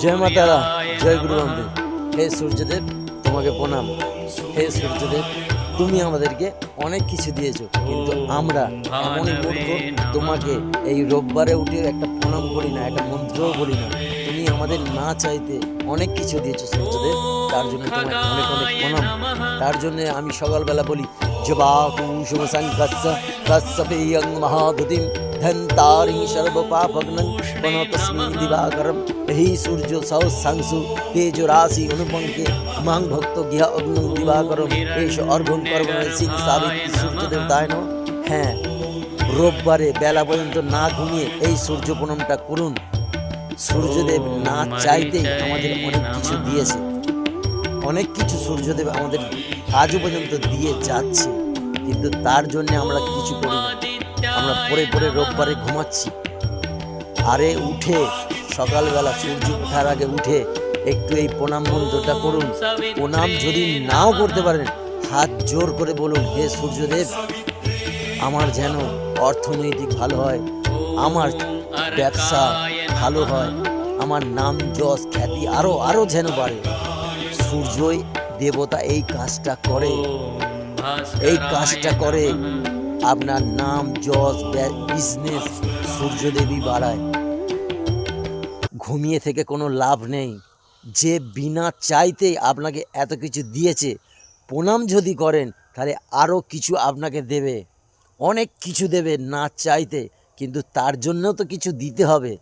জয় মা তারা, জয় গুরু রামদেব। হে সূর্যদেব, তোমাকে প্রণাম। হে সূর্যদেব, তুমি আমাদেরকে অনেক কিছু দিয়েছো, কিন্তু আমরা এমনই মূর্খ, তোমাকে এই রোববারে উঠে একটা প্রণাম করি না, একটা মন্ত্রও বলি না। তুমি আমাদের না চাইতে অনেক কিছু দিয়েছো সূর্যদেব, তার জন্য তোমার অনেক অনেক প্রণাম। তার জন্য আমি সকালবেলা বলি জবাকুসুম সংকস্য কস্যপেয়ং মহাদুতিম ধন্তারিং সর্বপাপগ্নং বনতস্মি দিবাকরম। হি সূর্য সহস্রাংশু তেজ রাশি অনুপঙ্কে মাং ভক্ত গিয়া অগ্নং দিবাকরম এস অর্ঘ্যং কর্মণি সিং সাবিত্রী সূর্যদেবতায় নমঃ। হ্যাঁ, রোববারে বেলা পর্যন্ত না ঘুমিয়ে এই সূর্য প্রণামটা করুন। সূর্যদেব না চাইতেই আমাদের অনেক কিছু দিয়েছে, অনেক কিছু সূর্যদেব আমাদের আজও পর্যন্ত দিয়ে যাচ্ছে, কিন্তু তার জন্য আমরা কিছু করি না। আমরা পরে পরে রোববারে ঘুমাচ্ছি। আরে উঠে সকালবেলা সূর্য ওঠার আগে উঠে একটু এই প্রণাম মন্ত্রটা করুন। প্রণাম যদি নাও করতে পারেন, হাত জোর করে বলুন, হে সূর্যদেব, আমার যেন অর্থনৈতিক ভালো হয়, আমার ব্যবসা ভালো হয়, আমার নাম যশ খ্যাতি আরো যেন বাড়ে। সূর্যই দেবতা এই কাজটা করে, এই কাজটা করে। আপনার নাম যশ বিজনেস সূর্যদেবী বাড়ায়। ঘুমিয়ে থেকে কোনো লাভ নেই। যে বিনা চাইতেই আপনাকে এত কিছু দিয়েছে, প্রণাম যদি করেন তাহলে আরও কিছু আপনাকে দেবে, অনেক কিছু দেবে না চাইতে, কিন্তু তার জন্যও তো কিছু দিতে হবে।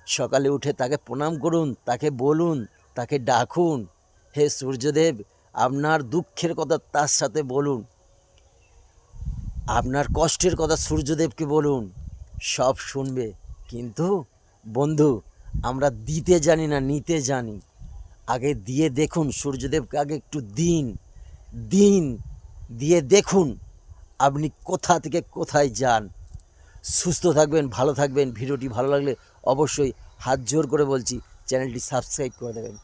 সকালে উঠে তাকে প্রণাম করুন, তাকে বলুন, তাকে ডাকুন, হে সূর্যদেব, আপনার দুঃখের কথা তার সাথে বলুন, আপনার কষ্টের কথা সূর্যদেবকে বলুন, সব শুনবে। কিন্তু বন্ধু, আমরা দিতে জানি না, নিতে জানি। আগে দিয়ে দেখুন, সূর্যদেবকে আগে একটু দিন, দিয়ে দেখুন আপনি কোথা থেকে কোথায় যান। সুস্থ থাকবেন, ভালো থাকবেন। ভিডিওটি ভালো লাগলে অবশ্যই হাত জোর করে বলছি চ্যানেলটি সাবস্ক্রাইব করে দেবেন।